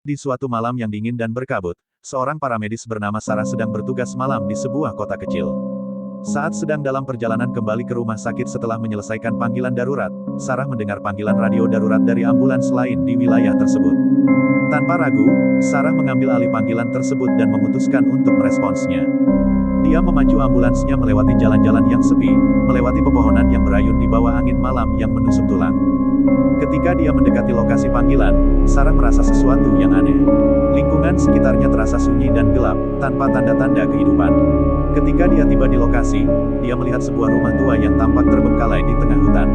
Di suatu malam yang dingin dan berkabut, seorang paramedis bernama Sarah sedang bertugas malam di sebuah kota kecil. Saat sedang dalam perjalanan kembali ke rumah sakit setelah menyelesaikan panggilan darurat, Sarah mendengar panggilan radio darurat dari ambulans lain di wilayah tersebut. Tanpa ragu, Sarah mengambil alih panggilan tersebut dan memutuskan untuk meresponsnya. Dia memacu ambulansnya melewati jalan-jalan yang sepi, melewati pepohonan yang berayun di bawah angin malam yang menusuk tulang. Ketika dia mendekati lokasi panggilan, Sarah merasa sesuatu yang aneh. Lingkungan sekitarnya terasa sunyi dan gelap, tanpa tanda-tanda kehidupan. Ketika dia tiba di lokasi, dia melihat sebuah rumah tua yang tampak terbengkalai di tengah hutan.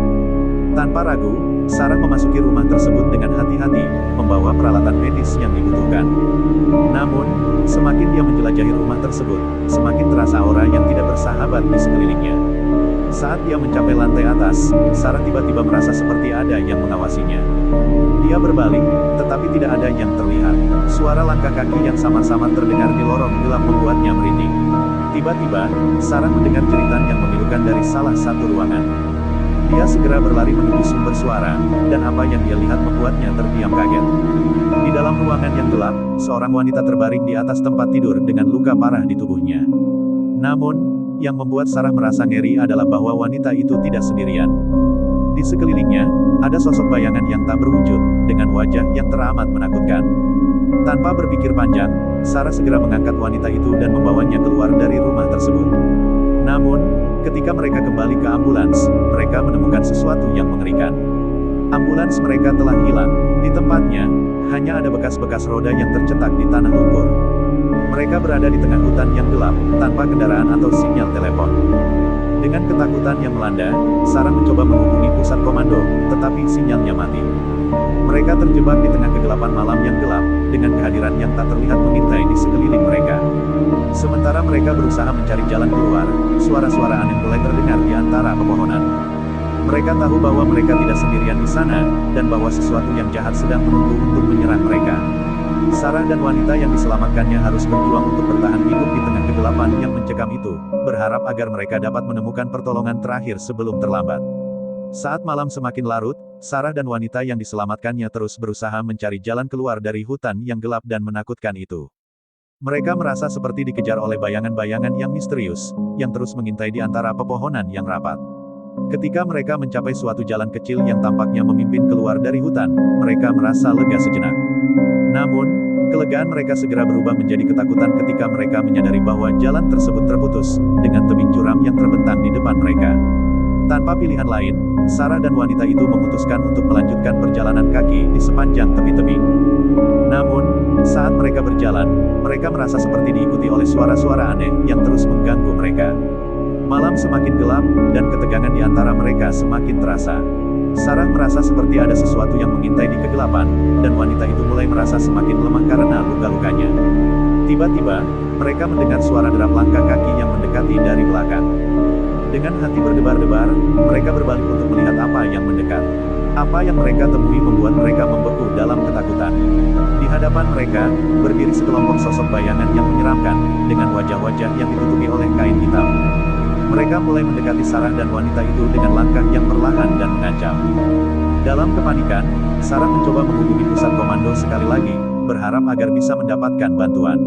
Tanpa ragu, Sarah memasuki rumah tersebut dengan hati-hati, membawa peralatan medis yang dibutuhkan. Namun, semakin dia menjelajahi rumah tersebut, semakin terasa aura yang tidak bersahabat di sekelilingnya. Saat dia mencapai lantai atas, Sarah tiba-tiba merasa seperti ada yang mengawasinya. Dia berbalik, tetapi tidak ada yang terlihat. Suara langkah kaki yang samar-samar terdengar di lorong gelap membuatnya merinding. Tiba-tiba, Sarah mendengar jeritan yang memilukan dari salah satu ruangan. Dia segera berlari menuju sumber suara, dan apa yang dia lihat membuatnya terdiam kaget. Di dalam ruangan yang gelap, seorang wanita terbaring di atas tempat tidur dengan luka parah di tubuhnya. Namun, yang membuat Sarah merasa ngeri adalah bahwa wanita itu tidak sendirian. Di sekelilingnya, ada sosok bayangan yang tak berwujud, dengan wajah yang teramat menakutkan. Tanpa berpikir panjang, Sarah segera mengangkat wanita itu dan membawanya keluar dari rumah tersebut. Namun, ketika mereka kembali ke ambulans, mereka menemukan sesuatu yang mengerikan. Ambulans mereka telah hilang. Di tempatnya, hanya ada bekas-bekas roda yang tercetak di tanah lumpur. Mereka berada di tengah hutan yang gelap, tanpa kendaraan atau sinyal telepon. Dengan ketakutan yang melanda, Sarah mencoba menghubungi pusat komando, tetapi sinyalnya mati. Mereka terjebak di tengah kegelapan malam yang gelap, dengan kehadiran yang tak terlihat mengintai di sekeliling mereka. Sementara mereka berusaha mencari jalan keluar, suara-suara aneh mulai terdengar di antara pepohonan. Mereka tahu bahwa mereka tidak sendirian di sana, dan bahwa sesuatu yang jahat sedang menunggu untuk menyerang mereka. Sarah dan wanita yang diselamatkannya harus berjuang untuk bertahan hidup di tengah kegelapan yang mencekam itu, berharap agar mereka dapat menemukan pertolongan terakhir sebelum terlambat. Saat malam semakin larut, Sarah dan wanita yang diselamatkannya terus berusaha mencari jalan keluar dari hutan yang gelap dan menakutkan itu. Mereka merasa seperti dikejar oleh bayangan-bayangan yang misterius, yang terus mengintai di antara pepohonan yang rapat. Ketika mereka mencapai suatu jalan kecil yang tampaknya memimpin keluar dari hutan, mereka merasa lega sejenak. Namun, kelegaan mereka segera berubah menjadi ketakutan ketika mereka menyadari bahwa jalan tersebut terputus, dengan tebing curam yang terbentang di depan mereka. Tanpa pilihan lain, Sarah dan wanita itu memutuskan untuk melanjutkan perjalanan kaki di sepanjang tepi tebing. Namun, saat mereka berjalan, mereka merasa seperti diikuti oleh suara-suara aneh yang terus mengganggu mereka. Malam semakin gelap, dan ketegangan di antara mereka semakin terasa. Sarah merasa seperti ada sesuatu yang mengintai di kegelapan, dan wanita itu mulai merasa semakin lemah karena luka-lukanya. Tiba-tiba, mereka mendengar suara derap langkah kaki yang mendekati dari belakang. Dengan hati berdebar-debar, mereka berbalik untuk melihat apa yang mendekat. Apa yang mereka temui membuat mereka membeku dalam ketakutan. Di hadapan mereka, berdiri sekelompok sosok bayangan yang menyeramkan, dengan wajah-wajah yang ditutupi oleh kain hitam. Mereka mulai mendekati Sarah dan wanita itu dengan langkah yang perlahan dan mengancam. Dalam kepanikan, Sarah mencoba menghubungi pusat komando sekali lagi, berharap agar bisa mendapatkan bantuan.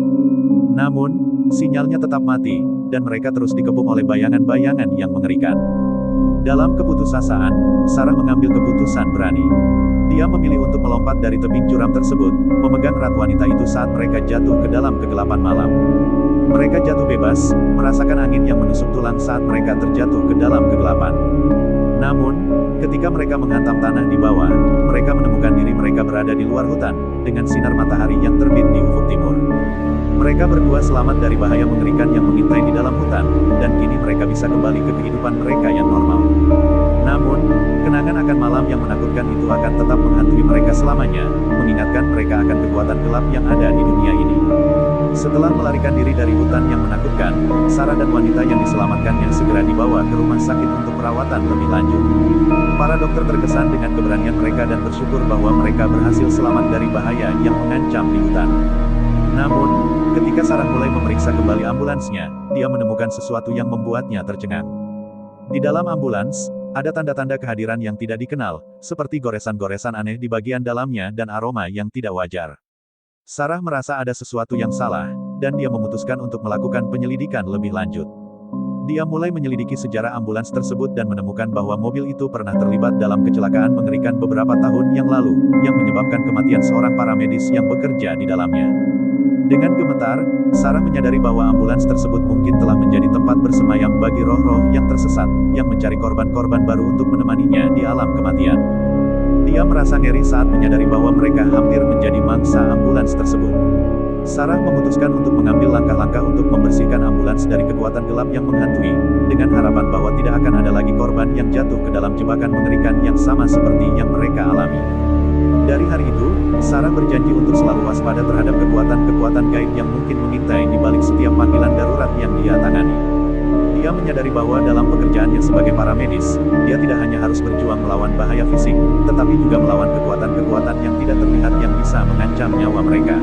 Namun, sinyalnya tetap mati, dan mereka terus dikepung oleh bayangan-bayangan yang mengerikan. Dalam keputusasaan, Sarah mengambil keputusan berani. Dia memilih untuk melompat dari tebing curam tersebut, memegang erat wanita itu saat mereka jatuh ke dalam kegelapan malam. Mereka jatuh bebas, merasakan angin yang menusuk tulang saat mereka terjatuh ke dalam kegelapan. Namun, ketika mereka menghantam tanah di bawah, mereka menemukan diri mereka berada di luar hutan, dengan sinar matahari yang terbit di ufuk timur. Mereka berdua selamat dari bahaya mengerikan yang mengintai di dalam hutan, dan kini mereka bisa kembali ke kehidupan mereka yang normal. Namun, kenangan akan malam yang menakutkan itu akan tetap menghantui mereka selamanya, mengingatkan mereka akan kekuatan gelap yang ada di dunia ini. Setelah melarikan diri dari hutan yang menakutkan, Sarah dan wanita yang diselamatkannya segera dibawa ke rumah sakit untuk perawatan lebih lanjut. Para dokter terkesan dengan keberanian mereka dan bersyukur bahwa mereka berhasil selamat dari bahaya yang mengancam di hutan. Namun, ketika Sarah mulai memeriksa kembali ambulansnya, dia menemukan sesuatu yang membuatnya tercengang. Di dalam ambulans, ada tanda-tanda kehadiran yang tidak dikenal, seperti goresan-goresan aneh di bagian dalamnya dan aroma yang tidak wajar. Sarah merasa ada sesuatu yang salah, dan dia memutuskan untuk melakukan penyelidikan lebih lanjut. Dia mulai menyelidiki sejarah ambulans tersebut dan menemukan bahwa mobil itu pernah terlibat dalam kecelakaan mengerikan beberapa tahun yang lalu, yang menyebabkan kematian seorang paramedis yang bekerja di dalamnya. Dengan gemetar, Sarah menyadari bahwa ambulans tersebut mungkin telah menjadi tempat bersemayam bagi roh-roh yang tersesat, yang mencari korban-korban baru untuk menemaninya di alam kematian. Dia merasa ngeri saat menyadari bahwa mereka hampir menjadi mangsa ambulans tersebut. Sarah memutuskan untuk mengambil langkah-langkah untuk membersihkan ambulans dari kekuatan gelap yang menghantui, dengan harapan bahwa tidak akan ada lagi korban yang jatuh ke dalam jebakan mengerikan yang sama seperti yang mereka alami. Dari hari itu, Sarah berjanji untuk selalu waspada terhadap kekuatan-kekuatan gaib yang mungkin mengintai di balik setiap panggilan darurat yang dia tangani. Dia menyadari bahwa dalam pekerjaannya sebagai paramedis, dia tidak hanya harus berjuang melawan bahaya fisik, tetapi juga melawan kekuatan-kekuatan yang tidak terlihat yang bisa mengancam nyawa mereka.